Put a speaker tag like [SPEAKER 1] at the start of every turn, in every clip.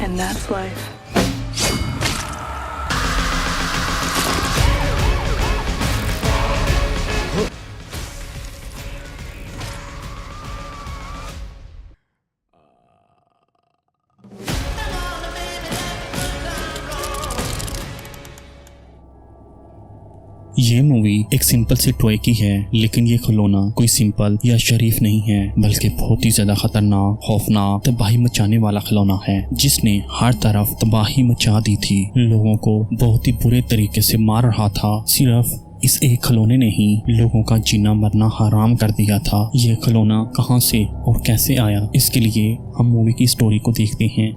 [SPEAKER 1] And that's life.
[SPEAKER 2] ये movie एक simple सी toy की है, लेकिन ये खिलौना कोई सिंपल या शरीफ नहीं है, बल्कि बहुत ही ज्यादा खतरनाक, खौफनाक, तबाही मचाने वाला खिलौना है, जिसने हर तरफ तबाही मचा दी थी। लोगों को बहुत ही बुरे तरीके से मार रहा था। सिर्फ इस एक खिलौने ने ही लोगों का जीना मरना हराम कर दिया था। ये खिलौना कहां से और कैसे आया, इसके लिए हम मूवी की स्टोरी को देखते हैं।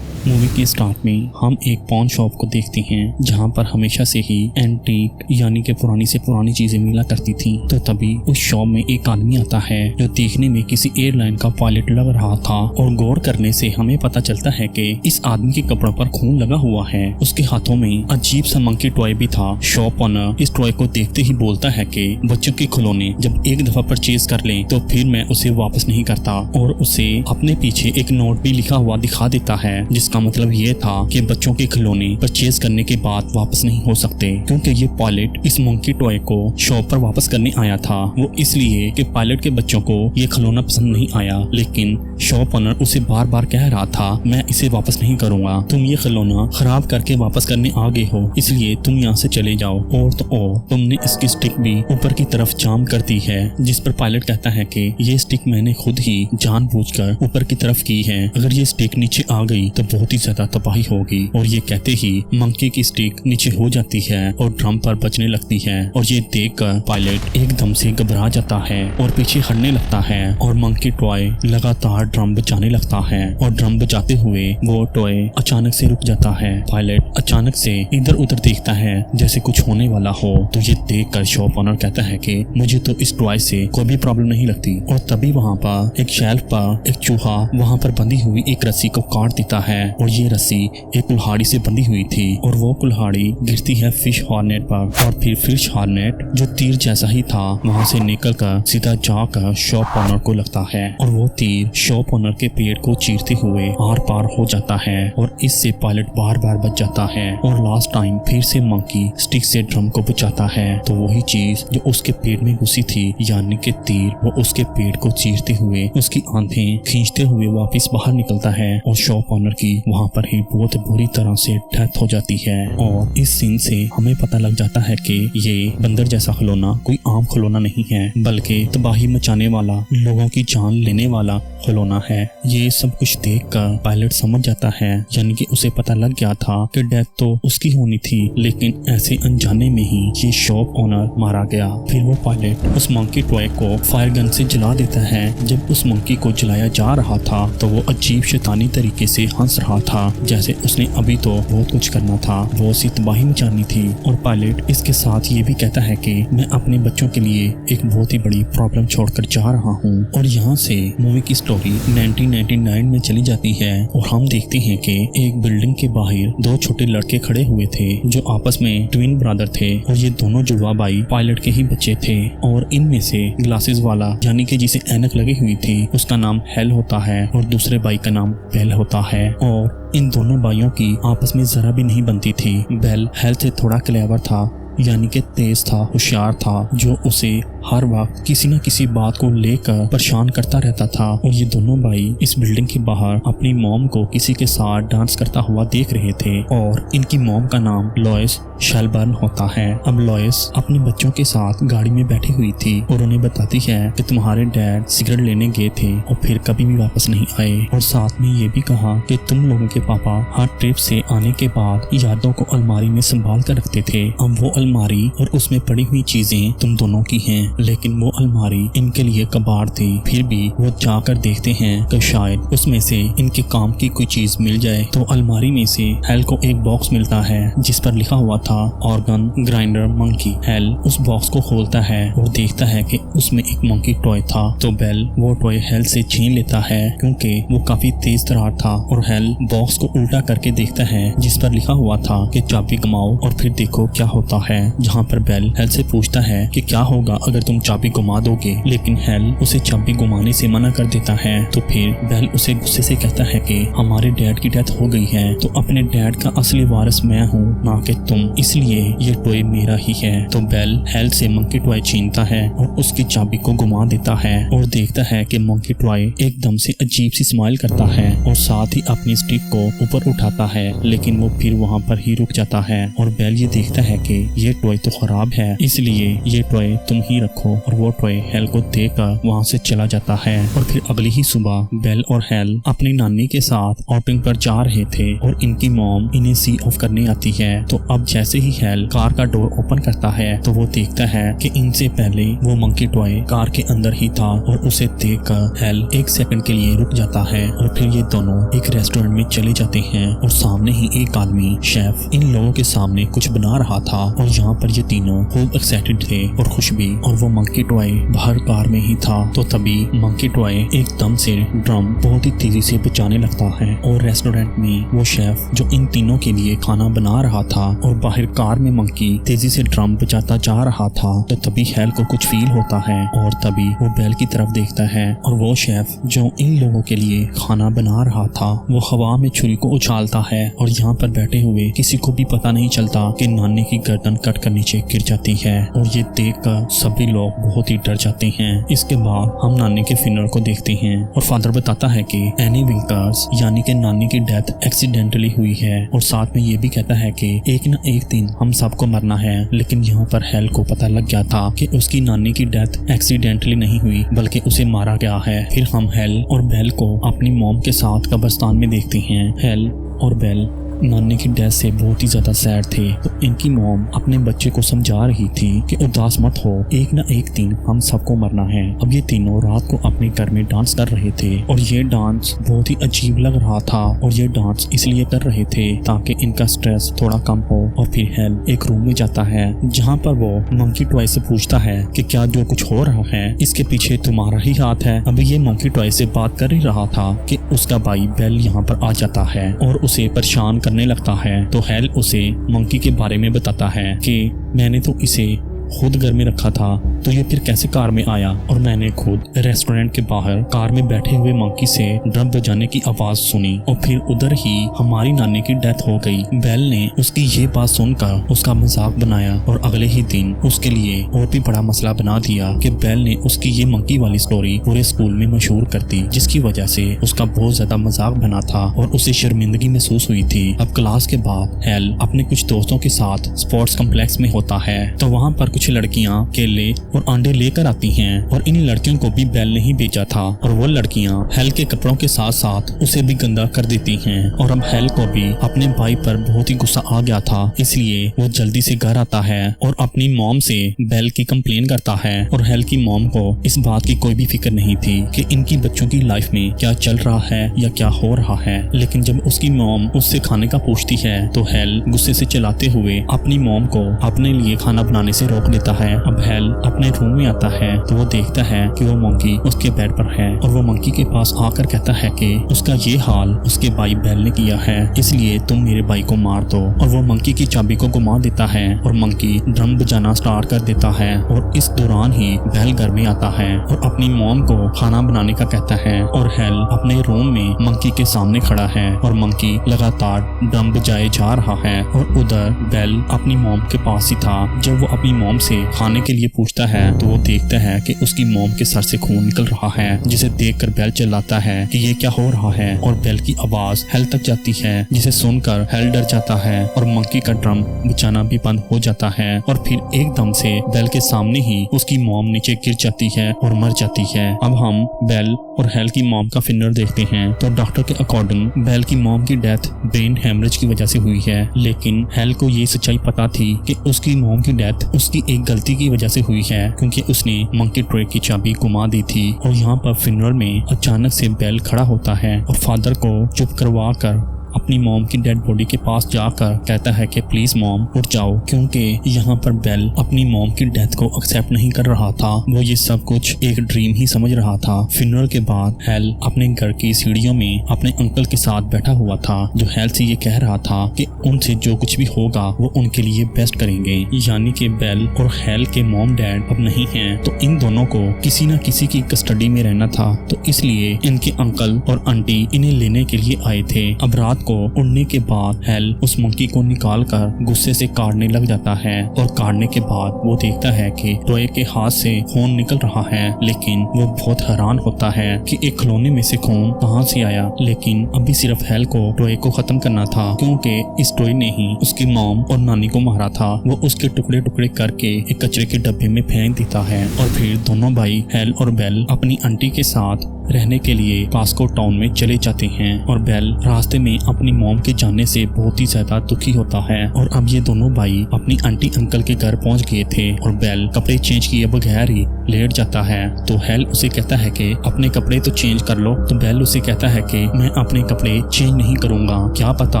[SPEAKER 2] मूवी के स्टार्ट में हम एक पॉन शॉप को देखते हैं, जहां पर हमेशा से ही एंटीक यानी कि पुरानी से पुरानी चीजें मिला करती थी। तो तभी उस शॉप में एक आदमी आता है जो देखने में किसी एयरलाइन का पायलट लग रहा था, और गौर करने से हमें पता चलता है कि इस आदमी के कपड़ों पर खून लगा हुआ है। उसके हाथों में अजीब सा मंकी टॉय भी था। शॉप ओनर इस टॉय को देखते ही बोलता है कि बच्चों के खिलौने जब एक दफा परचेज कर लें तो फिर मैं उसे वापस नहीं करता, और उसे अपने पीछे एक नोट भी लिखा हुआ दिखा देता है, जिसका मतलब ये था कि बच्चों के खिलौने परचेज करने के बाद वापस नहीं हो सकते, क्योंकि ये पायलट इस मंकी टॉय को शॉप पर वापस करने आया था। वो इसलिए कि पायलट के बच्चों को ये खिलौना पसंद नहीं आया, लेकिन शॉप ओनर उसे बार बार कह रहा था मैं इसे वापस नहीं करूंगा, तुम ये खिलौना खराब करके वापस करने आ गए हो, इसलिए तुम यहाँ से चले जाओ। और तो और तुमने इसकी स्टिक भी ऊपर की तरफ जाम कर दी है, जिस पर पायलट कहता है कि ये स्टिक मैंने खुद ही जानबूझकर ऊपर की तरफ की है, अगर ये स्टिक नीचे आ गई तो बहुत ही ज्यादा तबाही होगी। और ये कहते ही मंकी की स्टिक नीचे हो जाती है और ड्रम पर बजने लगती है, और ये देखकर पायलट एकदम से घबरा जाता है और पीछे हटने लगता है, और मंकी टॉय लगातार ड्रम बजाने लगता है, और ड्रम बजाते हुए वो टॉय अचानक से रुक जाता है। पायलट अचानक से इधर उधर देखता है जैसे कुछ होने वाला हो, तो ये देखकर शॉप ओनर कहता है कि मुझे तो इस टॉय से कोई भी प्रॉब्लम नहीं लगती। और तभी वहाँ पर एक शेल्फ पर एक चूहा वहाँ पर बंधी हुई एक रस्सी को काट देता है, और ये रस्सी एक कुल्हाड़ी से बंधी हुई थी, और वो कुल्हाड़ी गिरती है फिश हॉर्नेट पर, और फिर फिश हॉर्नेट जो तीर जैसा ही था वहाँ से निकलकर सीधा जाकर शॉप ओनर को लगता है, और वो तीर शॉप ओनर के पेड़ को चीरते हुए आर पार हो जाता है, और इससे पायलट बार बार बच जाता है। और लास्ट टाइम फिर से मंकी स्टिक से ड्रम को बचाता है, तो वही चीज जो उसके पेड़ में घुसी थी, यानी कि तीर, वो उसके पेड़ को चीरते हुए उसकी आंखें खींचते हुए वापस बाहर निकलता है, और शॉप ओनर की वहाँ पर ही बहुत बुरी तरह से डेथ हो जाती है। और इस सीन से हमें पता लग जाता है कि ये बंदर जैसा खिलौना कोई आम खिलौना नहीं है, बल्कि तबाही मचाने वाला, लोगों की जान लेने वाला खिलौना है। ये सब कुछ देखकर पायलट समझ जाता है, यानी कि उसे पता लग गया था कि डेथ तो उसकी होनी थी, लेकिन ऐसे अनजाने में ही ये शॉप ओनर मारा गया। फिर वो पायलट उस मंकी टॉय को फायर गन से जला देता है। जब उस मंकी को जलाया जा रहा था तो वो अजीब शैतानी तरीके से हंस रहा था, जैसे उसने अभी तो बहुत कुछ करना था, वो उसी तबाही मचानी थी। और पायलट इसके साथ ये भी कहता है कि मैं अपने बच्चों के लिए एक बहुत ही बड़ी प्रॉब्लम छोड़कर जा रहा हूँ। और यहाँ से मूवी की स्टोरी 1999 में चली जाती है, और हम देखते हैं कि एक बिल्डिंग के बाहर दो छोटे लड़के खड़े हुए थे जो आपस में ट्विन ब्रदर थे, और ये दोनों जुड़वा भाई पायलट के ही बच्चे थे। और इनमें से ग्लासेस वाला, यानी कि जिसे ऐनक लगी हुई थी, उसका नाम हेल होता है, और दूसरे भाई का नाम बेल होता है। और इन दोनों भाइयों की आपस में जरा भी नहीं बनती थी। बेल हेल से थोड़ा क्लेवर था, यानी कि तेज था, होशियार था, जो उसे हर वक्त किसी न किसी बात को लेकर परेशान करता रहता था। और ये दोनों भाई इस बिल्डिंग के बाहर अपनी मॉम को किसी के साथ डांस करता हुआ देख रहे थे, और इनकी मॉम का नाम लॉयस शेलबर्न होता है। अब लॉयस अपने बच्चों के साथ गाड़ी में बैठी हुई थी, और उन्हें बताती है कि तुम्हारे डैड सिगरेट लेने गए थे और फिर कभी भी वापस नहीं आए, और साथ में ये भी कहा कि तुम लोगों के पापा हर ट्रिप से आने के बाद यादों को अलमारी में संभाल कर रखते थे। अब वो अलमारी और उसमें पड़ी हुई चीजें तुम दोनों की हैं, लेकिन वो अलमारी इनके लिए कबाड़ थी। फिर भी वो जाकर देखते हैं कि शायद उसमें से इनके काम की कोई चीज मिल जाए। तो अलमारी में से हेल को एक बॉक्स मिलता है जिस पर लिखा हुआ था ऑर्गन ग्राइंडर मंकी। हेल उस बॉक्स को खोलता है और देखता है कि उसमें एक मंकी टॉय था। तो बेल वो टॉय हेल से छीन लेता है क्योंकि वो काफी तेज तरार था, और हेल बॉक्स को उल्टा करके देखता है जिस पर लिखा हुआ था कि चाबी कमाओ और फिर देखो क्या होता है। है जहाँ पर बेल हेल से पूछता है कि क्या होगा अगर तुम चाबी घुमा दोगे, लेकिन हेल उसे चाबी घुमाने से मना कर देता है। तो फिर बेल उसे गुस्से से कहता है कि हमारे डैड की डेथ हो गई है तो अपने डैड का असली वारिस मैं हूँ ना कि तुम, इसलिए ये टॉय मेरा ही है। तो बेल हेल से मंकी टॉय छीनता है और उसकी चाबी को घुमा देता है और देखता है कि मंकी टॉय एकदम से अजीब सी स्माइल करता है और साथ ही अपनी स्टिक को ऊपर उठाता है, लेकिन वो फिर वहाँ पर ही रुक जाता है। और बेल ये देखता है कि ये टॉय तो खराब है, इसलिए ये टॉय तुम ही रखो। और वो टॉय हेल को देकर वहाँ से चला जाता है। और फिर अगली ही सुबह बेल और हेल अपनी नानी के साथ आउटिंग पर जा रहे थे और इनकी मॉम इन्हें सी ऑफ करने आती है। तो अब जैसे ही हेल कार का डोर ओपन करता है तो वो देखता है कि इनसे पहले वो मंकी टॉय कार के अंदर ही था और उसे देखकर हेल एक सेकंड के लिए रुक जाता है। और फिर ये दोनों एक रेस्टोरेंट में चले जाते हैं और सामने ही एक आदमी शेफ इन लोगों के सामने कुछ बना रहा था और यहाँ पर ये तीनों खूब एक्साइटेड थे और खुश भी। और वो मंकी टॉय बाहर कार में ही था। तो तभी मंकी टॉय एकदम से ड्रम बहुत ही तेजी से बजाने लगता है और रेस्टोरेंट में वो शेफ जो इन तीनों के लिए खाना बना रहा था और बाहर कार में मंकी तेजी से ड्रम बजाता जा रहा था। तो तभी हेल को कुछ फील होता है और तभी वो बेल की तरफ देखता है और वो शेफ जो इन लोगों के लिए खाना बना रहा था वो हवा में छुरी को उछालता है और यहाँ पर बैठे हुए किसी को भी पता नहीं चलता कि नानी की गर्दन कट कर नीचे गिर जाती है। और ये देखकर सभी लोग बहुत ही डर जाते हैं। इसके बाद हम नानी के फिनर को देखते हैं और फादर बताता है कि एनी विंकर्स यानी कि नानी की डेथ एक्सीडेंटली हुई है और साथ में ये भी कहता है कि एक न एक दिन हम सबको मरना है। लेकिन यहाँ पर हेल को पता लग गया था कि उसकी नानी की डेथ एक्सीडेंटली नहीं हुई बल्कि उसे मारा गया है। फिर हम हेल और बेल को अपनी मॉम के साथ कब्रिस्तान में देखते हैं। हेल और बेल नानी की डेथ से बहुत ही ज्यादा सैड थे। तो इनकी मॉम अपने बच्चे को समझा रही थी कि उदास मत हो, एक न एक दिन हम सबको मरना है। अब ये तीनों रात को अपने घर में डांस कर रहे थे और ये डांस बहुत ही अजीब लग रहा था और ये डांस इसलिए कर रहे थे ताकि इनका स्ट्रेस थोड़ा कम हो। और फिर हेल एक रूम में जाता है जहाँ पर वो मंकी टॉय से पूछता है कि क्या जो कुछ हो रहा है इसके पीछे तुम्हारा ही हाथ है। अभी ये मंकी टॉय से बात कर ही रहा था कि उसका भाई बेल यहाँ पर आ जाता है और उसे परेशान करने लगता है। तो हेल उसे मंकी के बारे में बताता है कि मैंने तो इसे खुद घर में रखा था तो ये फिर कैसे कार में आया और मैंने खुद रेस्टोरेंट के बाहर कार में बैठे हुए मंकी से ड्रम बजाने की आवाज सुनी और फिर उधर ही हमारी नानी की डेथ हो गई। बेल ने उसकी ये बात सुनकर उसका मजाक बनाया और अगले ही दिन उसके लिए और भी बड़ा मसला बना दिया कि बेल ने उसकी ये मंकी वाली स्टोरी पूरे स्कूल में मशहूर कर दी, जिसकी वजह से उसका बहुत ज्यादा मजाक बना था और उसे शर्मिंदगी महसूस हुई थी। अब क्लास के बाद हेल अपने कुछ दोस्तों के साथ स्पोर्ट्स कॉम्प्लेक्स में होता है तो वहाँ पर कुछ लड़कियां केले और अंडे लेकर आती हैं और इन लड़कियों को भी बेल ने ही बेचा था और वो लड़कियां हेल के कपड़ों के साथ साथ उसे भी गंदा कर देती हैं। और अब हेल को भी अपने भाई पर बहुत ही गुस्सा आ गया था, इसलिए वो जल्दी से घर आता है और अपनी मॉम से बेल की कंप्लेन करता है। और हेल की मॉम को इस बात की कोई भी फिक्र नहीं थी कि इनकी बच्चों की लाइफ में क्या चल रहा है या क्या हो रहा है। लेकिन जब उसकी मॉम उससे खाने का पूछती है तो हेल गुस्से से चलाते हुए अपनी मॉम को अपने लिए खाना बनाने से रोक देता है। अब हेल अपने रूम में आता है तो वो देखता है कि वो मंकी उसके बेड पर है और वो मंकी के पास आकर कहता है कि उसका ये हाल उसके भाई बेल ने किया है, इसलिए तुम मेरे भाई को मार दो। और वो मंकी की चाबी को घुमा देता है और मंकी ड्रम बजाना स्टार्ट कर देता है। और इस दौरान ही बेल घर में आता है और अपनी मॉम को खाना बनाने का कहता है और हेल अपने रूम में मंकी के सामने खड़ा है और मंकी लगातार ड्रम बजाए जा रहा है। और उधर बेल अपनी मॉम के पास ही था। जब वो अपनी मॉम से खाने के लिए पूछता है तो वो देखता है कि उसकी मॉम के सर से खून निकल रहा है, जिसे देखकर बेल चिल्लाता है कि ये क्या हो रहा है। और बेल की आवाज हेल तक जाती है, जिसे सुनकर हेल डर जाता है और मंकी का ड्रम बजाना भी बंद हो जाता है। और फिर एकदम से बेल के सामने ही उसकी मॉम नीचे गिर जाती है और मर जाती है। अब हम बेल और हेल की मॉम का फिनर देखते हैं तो डॉक्टर के अकॉर्डिंग बेल की मॉम की डेथ ब्रेन हेमरेज की वजह से हुई है। लेकिन हेल को ये सच्चाई पता थी कि उसकी मॉम की डेथ उसकी एक गलती की वजह से हुई है, क्योंकि उसने मंकी ट्रे की चाबी घुमा दी थी। और यहाँ पर फिनरल में अचानक से बेल खड़ा होता है और फादर को चुप करवा कर अपनी मॉम की डेड बॉडी के पास जाकर कहता है कि प्लीज मॉम उठ जाओ, क्योंकि यहाँ पर बेल अपनी मॉम की डेथ को एक्सेप्ट नहीं कर रहा था। वो ये सब कुछ एक ड्रीम ही समझ रहा था। फ्यूनरल के बाद हेल अपने घर की सीढ़ियों में अपने अंकल के साथ बैठा हुआ था, जो हेल से ये कह रहा था कि उनसे जो कुछ भी होगा वो उनके लिए बेस्ट करेंगे। यानी कि बेल और हेल के मॉम डैड अब नहीं हैं, तो इन दोनों को किसी न किसी की कस्टडी में रहना था, तो इसलिए इनके अंकल और आंटी इन्हें लेने के लिए आए थे। अब रात को उड़ने के बाद हेल उस मंकी को निकाल कर गुस्से से काटने लग जाता है, और काटने के बाद वो देखता है कि टॉय के हाथ से खून निकल रहा है, लेकिन वो बहुत हैरान होता है कि एक खिलौने में से खून कहां से आया। लेकिन अभी सिर्फ हेल को टॉय को खत्म करना था, क्योंकि इस टॉय ने ही उसकी मॉम और नानी को मारा था। वो उसके टुकड़े टुकड़े करके एक कचरे के डब्बे में फेंक देता है, और फिर दोनों भाई हेल और बेल अपनी आंटी के साथ रहने के लिए कास्को टाउन में चले जाते हैं। और बेल रास्ते में अपनी मॉम के जाने से बहुत ही ज्यादा दुखी होता है। और अब ये दोनों भाई अपनी आंटी अंकल के घर पहुंच गए थे, और बेल कपड़े चेंज किए बगैर ही लेट जाता है। तो हेल उसे कहता है कि अपने कपड़े तो चेंज कर लो, तो बेल उसे कहता है कि मैं अपने कपड़े चेंज नहीं करूंगा, क्या पता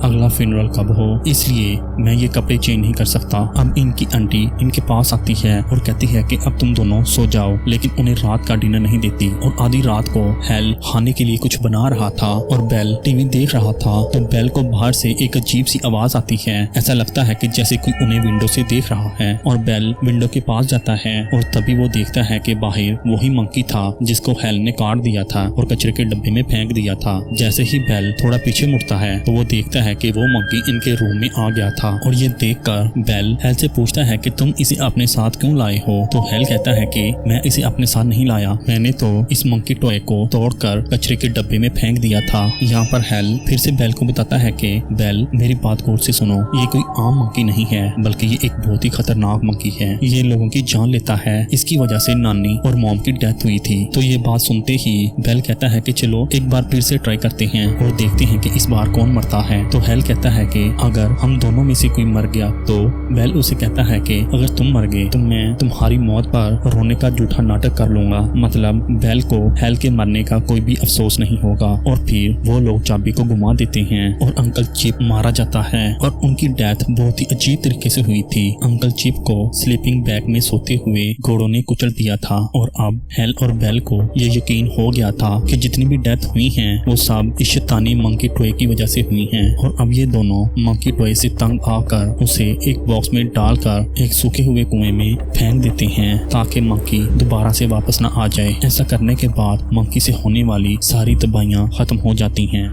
[SPEAKER 2] अगला फ्यूनरल कब हो, इसलिए मैं ये कपड़े चेंज नहीं कर सकता। अब इनकी आंटी इनके पास आती है और कहती है कि अब तुम दोनों सो जाओ, लेकिन उन्हें रात का डिनर नहीं देती। और आधी रात को हेल खाने के लिए कुछ बना रहा था और बेल टीवी देख रहा था, तो बेल को बाहर से एक अजीब सी आवाज आती है। ऐसा लगता है कि जैसे कोई उन्हें विंडो से देख रहा है, और बेल विंडो के पास जाता है, और तभी वो देखता है कि बाहर वही मंकी था जिसको हेल ने काट दिया था और कचरे के डब्बे में फेंक दिया था। जैसे ही बेल थोड़ा पीछे मुड़ता है तो वो देखता है कि वो मंकी इनके रूम में आ गया था, और ये देखकर बेल हेल से पूछता है कि तुम इसे अपने साथ क्यों लाए हो। तो हेल कहता है कि मैं इसे अपने साथ नहीं लाया, मैंने तो इस मंकी टॉय को तोड़कर कचरे के डब्बे में फेंक दिया था। यहाँ पर हेल फिर से बेल को बताता है कि बेल मेरी बात गौर से सुनो, ये कोई आम मंकी नहीं है, बल्कि ये एक बहुत ही खतरनाक मंकी है। ये लोगों की जान लेता है, इसकी वजह से नानी और मॉम की डेथ हुई थी। तो ये बात सुनते ही बेल कहता है कि चलो एक बार फिर से ट्राई करते हैं और देखते हैं कि इस बार कौन मरता है। तो हेल कहता है कि अगर हम दोनों में से कोई मर गया तो बेल उसे कहता है कि अगर तुम मर गए तो मैं तुम्हारी मौत पर रोने का झूठा नाटक कर लूंगा। मतलब बेल को हेल के मरने का कोई भी अफसोस नहीं होगा। और फिर वो लोग चाबी को घुमा देते हैं और अंकल चिप मारा जाता है, और उनकी डेथ बहुत ही अजीब तरीके से हुई थी। अंकल चिप को स्लीपिंग बैग में सोते हुए घोड़ों ने कुचल दिया था, और अब हेल और बेल को ये यकीन हो गया था कि जितनी भी डेथ हुई हैं वो सब इस शैतानी मंकी टॉय की वजह से हुई हैं। और अब ये दोनों मंकी टॉय से तंग आकर उसे एक बॉक्स में डालकर एक सूखे हुए कुएं में फेंक देते हैं, ताकि मंकी दोबारा से वापस न आ जाए। ऐसा करने के बाद मंकी से होने वाली सारी तबाहियां खत्म हो जाती हैं।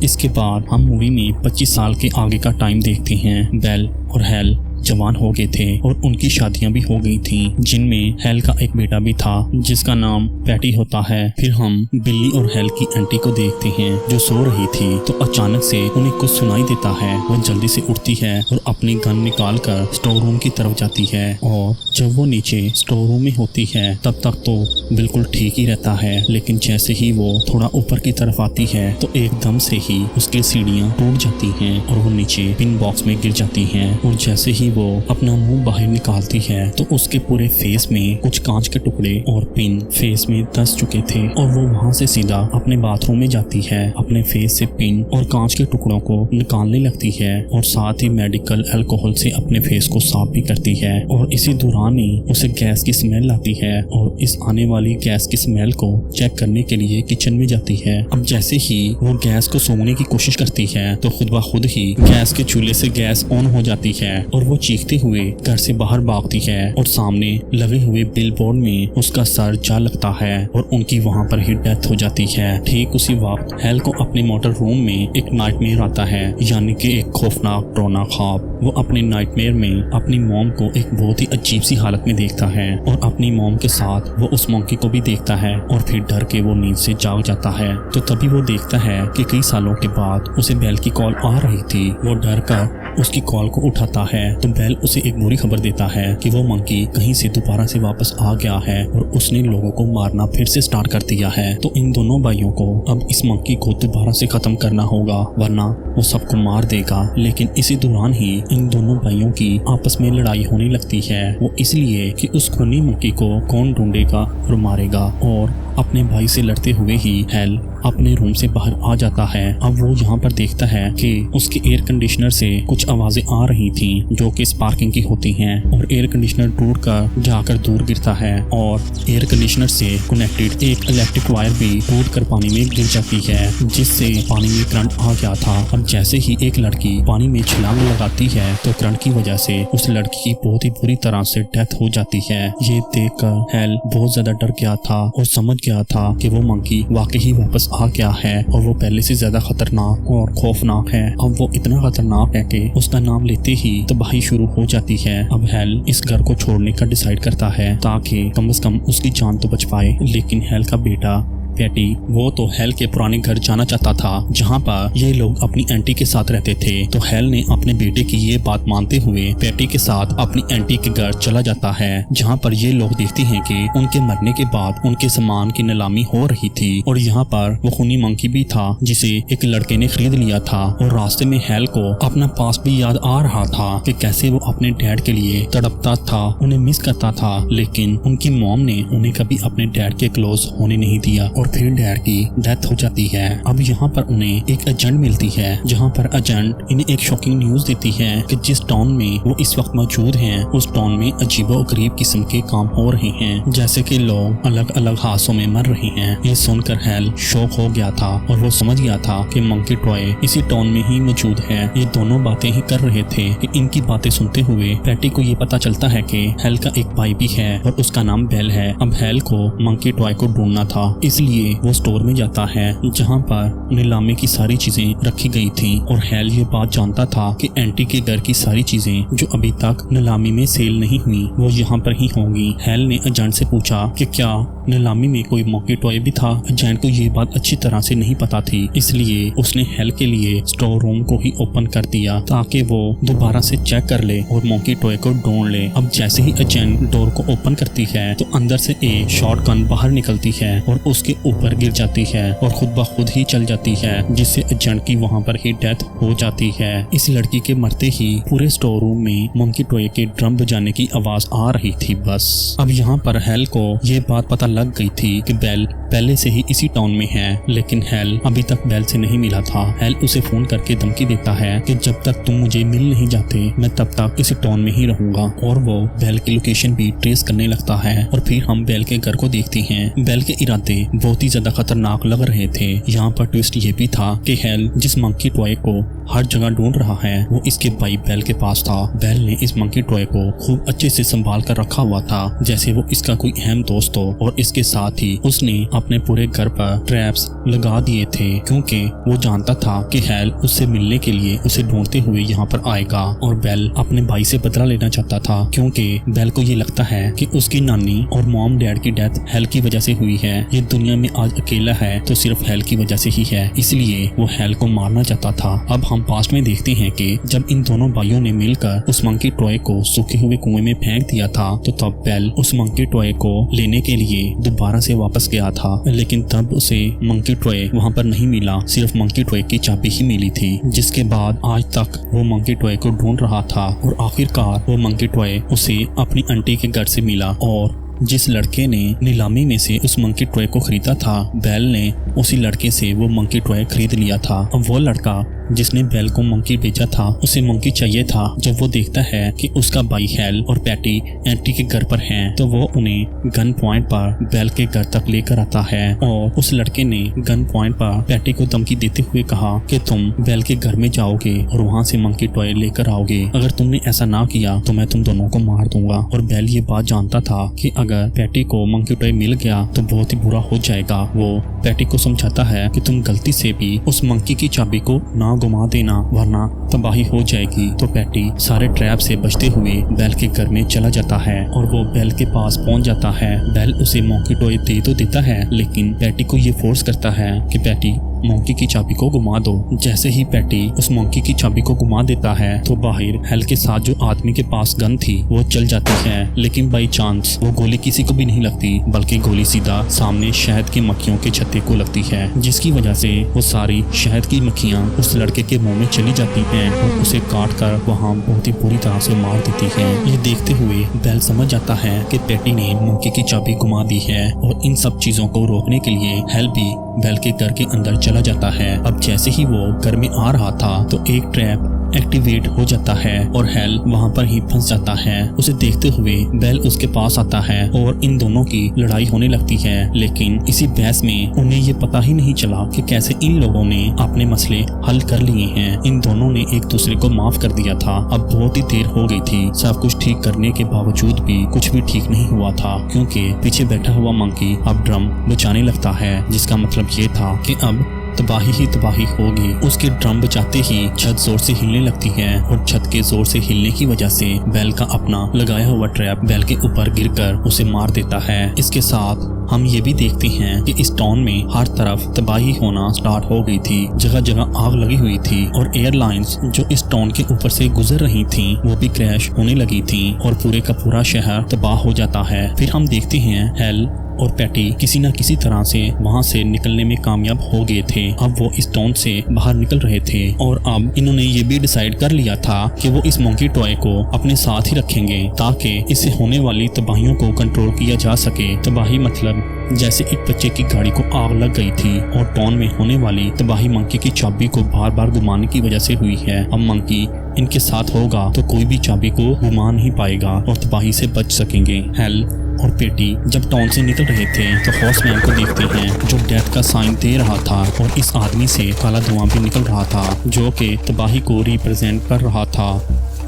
[SPEAKER 2] इसके बाद हम मूवी में 25 साल के आगे का टाइम देखते हैं। बेल और हेल जवान हो गए थे और उनकी शादियां भी हो गई थीं, जिनमें हेल का एक बेटा भी था जिसका नाम पैटी होता है। फिर हम बिल्ली और हेल की आंटी को देखते हैं जो सो रही थी, तो अचानक से उन्हें कुछ सुनाई देता है। वो जल्दी से उठती है और अपनी गन निकाल कर स्टोर रूम की तरफ जाती है, और जब वो नीचे स्टोर रूम में होती है तब तक तो बिल्कुल ठीक ही रहता है, लेकिन जैसे ही वो थोड़ा ऊपर की तरफ आती है तो एकदम से ही उसकी सीढ़ियां टूट जाती हैं और वो नीचे पिन बॉक्स में गिर जाती हैं। और जैसे ही वो अपना मुंह बाहर निकालती है तो उसके पूरे फेस में कुछ कांच के टुकड़े और पिन फेस में धंस चुके थे, और वो वहां से सीधा अपने बाथरूम में जाती है, अपने फेस से पिन और कांच के टुकड़ों को निकालने लगती है, और साथ ही मेडिकल अल्कोहल से अपने फेस को साफ भी करती है। और इसी दौरान ही उसे गैस की स्मेल आती है, और इस आने वाली गैस की स्मेल को चेक करने के लिए किचन में जाती है। अब जैसे ही वो गैस को सूंघने की कोशिश करती है तो खुद ब खुद ही गैस के चूल्हे से गैस ऑन हो जाती है, और वो चीखते हुए घर से बाहर भागती है, और सामने लगे हुए बिलबोर्ड में उसका सर जा लगता है और उनकी वहां पर ही डेथ हो जाती है। ठीक उसी वक्त हेल को अपने मोटर रूम में एक नाइटमेयर आता है, यानी कि एक खौफनाक डरावना ख्वाब। वो अपने नाइटमेयर में अपनी मॉम को एक बहुत ही अजीब सी हालत में देखता है, और अपनी मॉम के साथ वो उस मंकी को भी देखता है, और फिर डर के वो नींद से जाग जाता है। तो तभी वो देखता है कि कई सालों के बाद उसे बेल की कॉल आ रही थी। वो डर कर उसकी कॉल को उठाता है तो बेल उसे एक बुरी खबर देता है कि वो मंकी कहीं से दोबारा से वापस आ गया है और उसने लोगों को मारना फिर से स्टार्ट कर दिया है। तो इन दोनों भाइयों को अब इस मंकी को दोबारा से खत्म करना होगा, वरना वो सबको मार देगा। लेकिन इसी दौरान ही इन दोनों भाइयों की आपस में लड़ाई होने लगती है, वो इसलिए कि उस खूनी मंकी को कौन ढूंढेगा और मारेगा। और अपने भाई से लड़ते हुए ही हेल अपने रूम से बाहर आ जाता है। अब वो यहाँ पर देखता है कि उसके एयर कंडीशनर से कुछ आवाजें आ रही थी जो कि स्पार्किंग की होती हैं, और एयर कंडीशनर टूट कर जाकर दूर गिरता है और एयर कंडीशनर से कनेक्टेड एक इलेक्ट्रिक वायर भी टूट कर पानी में गिर जाती है, जिससे पानी में करंट आ गया था। अब जैसे ही एक लड़की पानी में छलांग लगाती है तो करंट की वजह से उस लड़की की बहुत ही बुरी तरह से डेथ हो जाती है। ये देखकर हेल बहुत ज्यादा डर गया था और समझ गया था कि वो मंकी वाकई ही वापस आ गया है और वो पहले से ज्यादा खतरनाक और खौफनाक है। अब वो इतना खतरनाक है कि उसका नाम लेते ही तबाही शुरू हो जाती है। अब हेल इस घर को छोड़ने का डिसाइड करता है ताकि कम से कम उसकी जान तो बच पाए। लेकिन हेल का बेटा पैटी वो तो हेल के पुराने घर जाना चाहता था जहाँ पर ये लोग अपनी आंटी के साथ रहते थे। तो हेल ने अपने बेटे की ये बात मानते हुए पैटी के साथ अपनी आंटी के घर चला जाता है, जहाँ पर ये लोग देखते हैं कि उनके मरने के बाद उनके सामान की नीलामी हो रही थी। और यहाँ पर वो खूनी मंकी भी था जिसे एक लड़के ने खरीद लिया था। और रास्ते में हेल को अपना पास भी याद आ रहा था कि कैसे वो अपने डैड के लिए तड़पता था, उन्हें मिस करता था, लेकिन उनकी मॉम ने उन्हें कभी अपने डैड के क्लोज होने नहीं दिया और फिर डैड की डेथ हो जाती है। अब यहाँ पर उन्हें एक एजेंट मिलती है, जहाँ पर एजेंट इन्हें एक शॉकिंग न्यूज देती है कि जिस टाउन में वो इस वक्त मौजूद हैं उस टाउन में अजीबोगरीब किस्म के काम हो रहे हैं, जैसे कि लोग अलग अलग हादसों में मर रहे हैं। ये सुनकर हेल शॉक हो गया था और वो समझ गया था कि मंकी टॉय इसी टाउन में ही मौजूद है। ये दोनों बातें ही कर रहे थे कि इनकी बातें सुनते हुए पैटी को ये पता चलता है कि हेल का एक भाई भी है और उसका नाम बेल है। अब हेल को मंकी टॉय को ढूंढना था, इसलिए वो स्टोर में जाता है जहाँ पर नीलामी की सारी चीजें रखी गई थी। और हेल ये बात जानता था कि आंटी के घर की सारी चीजें जो अभी तक नीलामी में सेल नहीं हुई वो यहाँ पर ही होंगी। हेल ने एजेंट से पूछा कि क्या नीलामी में कोई मंकी टॉय भी था। एजेंट को ये बात अच्छी तरह से नहीं पता थी, इसलिए उसने हेल के लिए स्टोर रूम को ही ओपन कर दिया ताकि वो दोबारा से चेक कर ले और मंकी टॉय को ढूंढ ले। अब जैसे ही एजेंट डोर को ओपन करती है तो अंदर से एक शॉटगन बाहर निकलती है और उसके ऊपर गिर जाती है और खुद ब खुद ही चल जाती है, जिससे एजेंट की वहाँ पर ही डेथ हो जाती है। इस लड़की के मरते ही पूरे स्टोर रूम में मंकी टॉय के ड्रम बजाने की आवाज आ रही थी। बस अब यहाँ पर हेल को ये बात पता लग गई थी कि बेल पहले से ही इसी टाउन में है, लेकिन हेल अभी तक बेल से नहीं मिला था। हेल उसे फोन करके धमकी देता है कि जब तक तुम मुझे मिल नहीं जाते मैं तब तक इसी टाउन में ही रहूंगा। और वो बेल की लोकेशन भी ट्रेस करने लगता है। और फिर हम बेल के घर को देखते हैं। बेल के इरादे बहुत ही ज्यादा खतरनाक लग रहे थे। यहाँ पर ट्विस्ट ये भी था कि हेल जिस मंकी टॉय को हर जगह ढूंढ रहा है वो इसके भाई बेल के पास था। बेल ने इस मंकी टॉय को खूब अच्छे से संभाल कर रखा हुआ था जैसे वो इसका कोई अहम दोस्त हो, और इसके साथ ही उसने अपने पूरे घर पर ट्रैप्स लगा दिए थे क्योंकि वो जानता था कि हेल उससे मिलने के लिए उसे ढूंढते हुए यहाँ पर आएगा। और बेल अपने भाई से बदला लेना चाहता था क्योंकि बेल को ये लगता है कि उसकी नानी और मॉम डैड की डेथ हेल की वजह से हुई है। ये दुनिया में आज अकेला है तो सिर्फ हेल की वजह से ही है, इसलिए वो हेल को मारना चाहता था। अब हम पास्ट में देखते हैं कि जब इन दोनों भाइयों ने मिलकर उस मंकी टॉय को सूखे हुए कुएं में फेंक दिया था तो तब बेल उस मंकी टॉय को लेने के लिए दोबारा से वापस गया था, लेकिन तब उसे मंकी टॉय वहाँ पर नहीं मिला, सिर्फ मंकी टॉय की चाबी ही मिली थी। जिसके बाद आज तक वो मंकी टॉय को ढूंढ रहा था और आखिरकार वो मंकी टॉय उसे अपनी आंटी के घर से मिला। और जिस लड़के ने नीलामी में से उस मंकी टॉय को खरीदा था बेल ने उसी लड़के से वो मंकी टॉय खरीद लिया था। अब वो लड़का जिसने बेल को मंकी बेचा था उसे मंकी चाहिए था। जब वो देखता है कि उसका भाई हेल और पैटी आंटी के घर पर हैं तो वो उन्हें गन पॉइंट पर बेल के घर तक लेकर आता है। और उस लड़के ने गन पॉइंट पर पैटी को धमकी देते हुए कहा कि तुम बेल के घर में जाओगे और वहाँ से मंकी टॉय लेकर आओगे, अगर तुमने ऐसा ना किया तो मैं तुम दोनों को मार दूंगा। और बेल ये बात जानता था कि अगर पैटी को मंकी टॉय मिल गया तो बहुत ही बुरा हो जाएगा। वो पैटी को समझाता है कि तुम गलती से भी उस मंकी की चाबी को ना घुमा देना वरना तबाही हो जाएगी। तो पैटी सारे ट्रैप से बचते हुए बेल के घर में चला जाता है और वो बेल के पास पहुंच जाता है। बेल उसे मंकी टॉय दे तो देता है लेकिन पैटी को ये फोर्स करता है कि पैटी मंकी की चाबी को घुमा दो। जैसे ही पैटी उस मंकी की चाबी को घुमा देता है तो बाहर हेल के साथ जो आदमी के पास गन थी वो चल जाती है, लेकिन बाई चांस वो गोली किसी को भी नहीं लगती, बल्कि गोली सीधा सामने शहद की मक्खियों के छत्ते को लगती है, जिसकी वजह से वो सारी शहद की मक्खियां उस लड़के के मुंह में चली जाती हैं और उसे काट कर वहाँ बहुत ही बुरी तरह से मार देती है। ये देखते हुए बेल समझ जाता है कि पैटी ने मंकी की चाबी घुमा दी है और इन सब चीजों को रोकने के लिए हेल भी बेल के घर के अंदर चला जाता है। अब जैसे ही वो घर में आ रहा था तो एक ट्रैप एक्टिवेट हो जाता है और हेल वहां पर ही फंस जाता है। उसे देखते हुए बेल उसके पास आता है और इन दोनों की लड़ाई होने लगती है, लेकिन इसी बहस में उन्हें ये पता ही नहीं चला कि कैसे इन लोगों ने अपने मसले हल कर लिए हैं। इन दोनों ने एक दूसरे को माफ कर दिया था। अब बहुत ही देर हो गई थी। सब कुछ ठीक करने के बावजूद भी कुछ भी ठीक नहीं हुआ था, क्योंकि पीछे बैठा हुआ मंकी अब ड्रम बजाने लगता है, जिसका मतलब ये था कि अब तबाही ही तबाही होगी। उसके ड्रम बजाते ही छत जोर से हिलने लगती है और छत के जोर से हिलने की वजह से बेल का अपना लगाया हुआ ट्रैप बेल के ऊपर गिरकर उसे मार देता है। इसके साथ हम ये भी देखते हैं कि इस टाउन में हर तरफ तबाही होना स्टार्ट हो गई थी। जगह जगह आग लगी हुई थी और एयरलाइंस जो इस टाउन के ऊपर से गुजर रही थी वो भी क्रैश होने लगी थी और पूरे का पूरा शहर तबाह हो जाता है। फिर हम देखते हैं हेल और पैटी किसी न किसी तरह से वहां से निकलने में कामयाब हो गए थे। अब वो इस टाउन से बाहर निकल रहे थे और अब इन्होंने ये भी डिसाइड कर लिया था कि वो इस मंकी टॉय को अपने साथ ही रखेंगे ताकि इससे होने वाली तबाहियों को कंट्रोल किया जा सके। तबाही मतलब जैसे एक बच्चे की गाड़ी को आग लग गई थी और टाउन में होने वाली तबाही मंकी की चाबी को बार बार घुमाने की वजह से हुई है। अब मंकी इनके साथ होगा तो कोई भी चाबी को घुमा नहीं पाएगा और तबाही से बच सकेंगे। हेल और पेटी जब टाउन से निकल रहे थे तो हॉर्समैन को देखते हैं जो डेथ का साइन दे रहा था और इस आदमी से काला धुआं भी निकल रहा था जो कि तबाही को रिप्रेजेंट कर रहा था।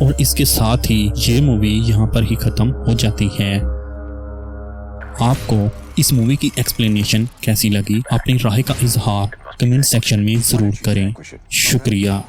[SPEAKER 2] और इसके साथ ही ये मूवी यहाँ पर ही खत्म हो जाती है। आपको इस मूवी की एक्सप्लेनेशन कैसी लगी? अपनी राय का इजहार कमेंट सेक्शन में जरूर करें। शुक्रिया।